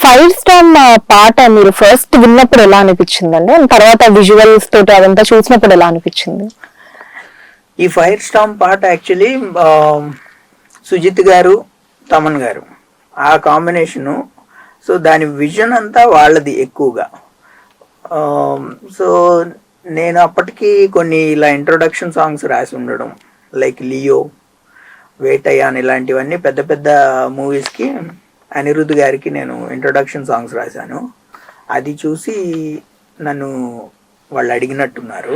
Fire storm పాట మీరు first విన్నప్పుడు ఎలా అనిపించిందండి, తర్వాత విజువల్స్ తోటి అదంతా చూసినప్పుడు ఎలా అనిపించింది? ఈ ఫైర్ స్టామ్ పాట యాక్చువల్లీ సుజిత్ గారు, తమన్ గారు ఆ కాంబినేషను. సో దాని విజన్ అంతా వాళ్ళది ఎక్కువగా. సో నేను అప్పటికి కొన్ని ఇలా ఇంట్రొడక్షన్ సాంగ్స్ రాసి ఉండడం, లైక్ లియో, వేటయాన్ ఇలాంటివన్నీ పెద్ద పెద్ద మూవీస్కి అనిరుద్ధ్ గారికి నేను ఇంట్రొడక్షన్ సాంగ్స్ రాశాను. అది చూసి నన్ను వాళ్ళు అడిగినట్టున్నారు.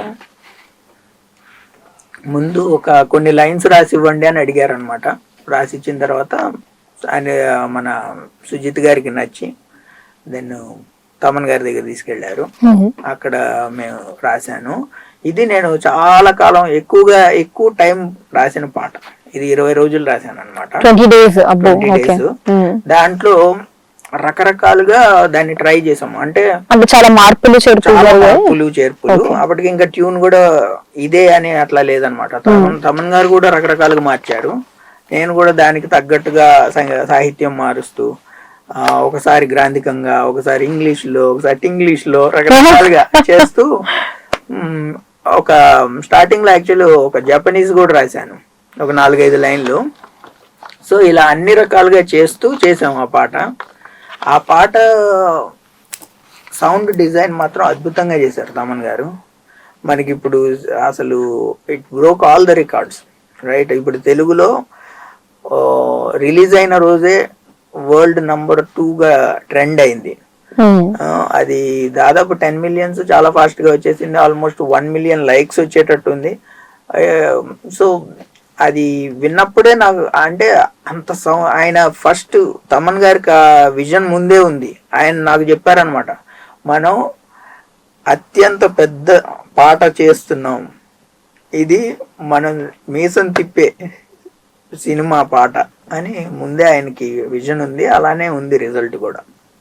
ముందు కొన్ని లైన్స్ రాసి ఇవ్వండి అని అడిగారు అనమాట. రాసి ఇచ్చిన తర్వాత ఆయన మన సుజిత్ గారికి నచ్చి దెన్ తమన్ గారి దగ్గర తీసుకెళ్లారు. అక్కడ మేము రాశాను. ఇది నేను చాలా కాలం ఎక్కువ టైం రాసిన పాట. ఇది 20 రోజులు రాశాను అనమాట, 20 డేస్. దాంట్లో రకరకాలుగా దాన్ని ట్రై చేసాము. అంటే చాలా మార్పులు చేర్పులు. అప్పటికి ఇంకా ట్యూన్ కూడా ఇదే అని అట్లా లేదనమాట. తమన్ గారు కూడా రకరకాలుగా మార్చారు. నేను కూడా దానికి తగ్గట్టుగా సాహిత్యం మారుస్తూ, ఒకసారి గ్రాంధికంగా, ఒకసారి ఇంగ్లీష్ లో, ఒకసారి ఇంగ్లీష్ లో రకరకాలుగా చేస్తూ ఒక స్టార్టింగ్ లో యాక్చువల్లీ ఒక జపనీస్ కూడా రాశాను, ఒక 4-5 లైన్లు. సో ఇలా అన్ని రకాలుగా చేసాము ఆ పాట. ఆ పాట సౌండ్ డిజైన్ మాత్రం అద్భుతంగా చేశారు తమన్ గారు. మనకి ఇప్పుడు అసలు it broke all the records, right? ఇప్పుడు తెలుగులో రిలీజ్ అయిన రోజే వరల్డ్ నంబర్ 2గా ట్రెండ్ అయింది. అది దాదాపు 10 మిలియన్స్ చాలా ఫాస్ట్ గా వచ్చేసింది. ఆల్మోస్ట్ 1 మిలియన్ లైక్స్ వచ్చేటట్టు ఉంది. సో అది విన్నప్పుడే నాకు అంటే అంత ఆయన ఫస్ట్ తమన్ గారికి ఆ విజన్ ముందే ఉంది. ఆయన నాకు చెప్పారనమాట, మనం అత్యంత పెద్ద పాట చేస్తున్నాం, ఇది మనం మీసం తిప్పే సినిమా పాట అని ముందే ఆయనకి విజన్ ఉంది. అలానే ఉంది రిజల్ట్ కూడా.